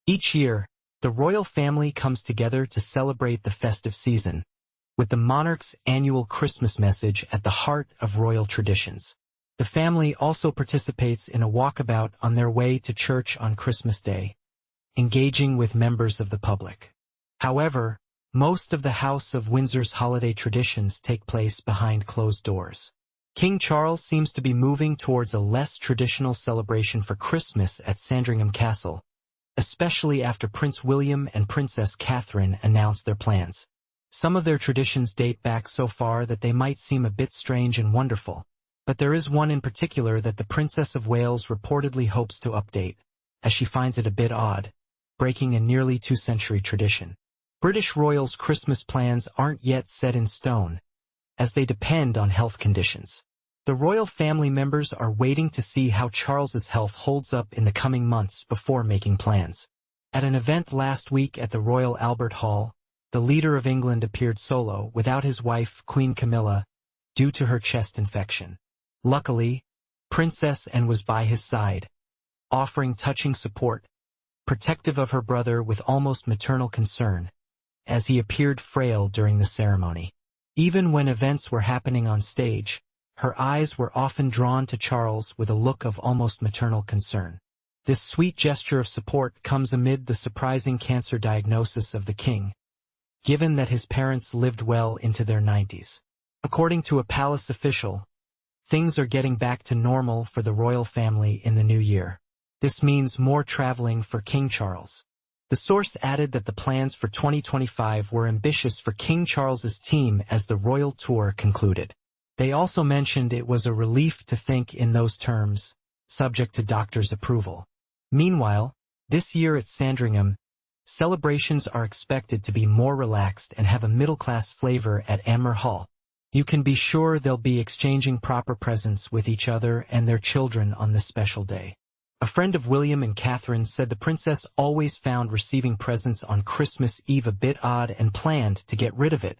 Each year, the royal family comes together to celebrate the festive season, with the monarch's annual Christmas message at the heart of royal traditions. The family also participates in a walkabout on their way to church on Christmas Day, engaging with members of the public. However, most of the House of Windsor's holiday traditions take place behind closed doors. King Charles seems to be moving towards a less traditional celebration for Christmas at Sandringham Castle, especially after Prince William and Princess Catherine announced their plans. Some of their traditions date back so far that they might seem a bit strange and wonderful, but there is one in particular that the Princess of Wales reportedly hopes to update, as she finds it a bit odd, breaking a nearly two-century tradition. British royals' Christmas plans aren't yet set in stone, as they depend on health conditions. The royal family members are waiting to see how Charles's health holds up in the coming months before making plans. At an event last week at the Royal Albert Hall, the leader of England appeared solo without his wife, Queen Camilla, due to her chest infection. Luckily, Princess Anne was by his side, offering touching support, protective of her brother with almost maternal concern, as he appeared frail during the ceremony. Even when events were happening on stage, her eyes were often drawn to Charles with a look of almost maternal concern. This sweet gesture of support comes amid the surprising cancer diagnosis of the king, given that his parents lived well into their 90s. According to a palace official, things are getting back to normal for the royal family in the new year. This means more traveling for King Charles. The source added that the plans for 2025 were ambitious for King Charles's team as the royal tour concluded. They also mentioned it was a relief to think in those terms, subject to doctors' approval. Meanwhile, this year at Sandringham, celebrations are expected to be more relaxed and have a middle-class flavor at Anmer Hall. You can be sure they'll be exchanging proper presents with each other and their children on this special day. A friend of William and Catherine said the princess always found receiving presents on Christmas Eve a bit odd and planned to get rid of it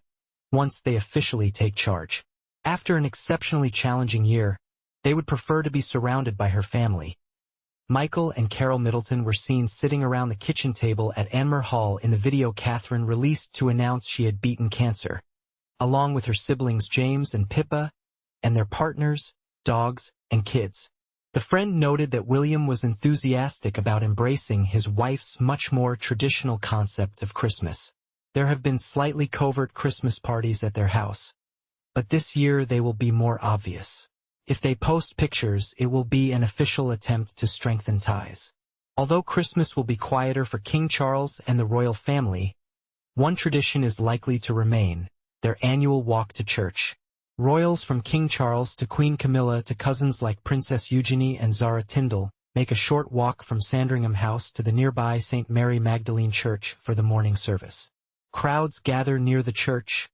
once they officially take charge. After an exceptionally challenging year, they would prefer to be surrounded by her family. Michael and Carol Middleton were seen sitting around the kitchen table at Anmer Hall in the video Catherine released to announce she had beaten cancer, along with her siblings James and Pippa, and their partners, dogs, and kids. The friend noted that William was enthusiastic about embracing his wife's much more traditional concept of Christmas. There have been slightly covert Christmas parties at their house, but this year they will be more obvious. If they post pictures, it will be an official attempt to strengthen ties. Although Christmas will be quieter for King Charles and the royal family, one tradition is likely to remain: their annual walk to church. Royals from King Charles to Queen Camilla to cousins like Princess Eugenie and Zara Tindall make a short walk from Sandringham House to the nearby St. Mary Magdalene Church for the morning service. Crowds gather near the church,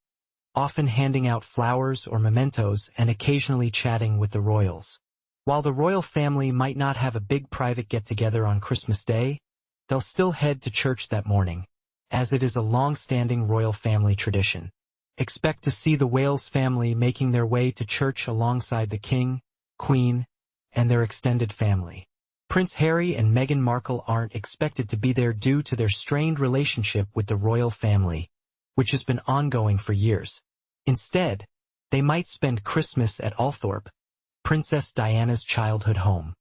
often handing out flowers or mementos and occasionally chatting with the royals. While the royal family might not have a big private get-together on Christmas Day, they'll still head to church that morning, as it is a long-standing royal family tradition. Expect to see the Wales family making their way to church alongside the King, Queen, and their extended family. Prince Harry and Meghan Markle aren't expected to be there due to their strained relationship with the royal family, which has been ongoing for years. Instead, they might spend Christmas at Althorp, Princess Diana's childhood home.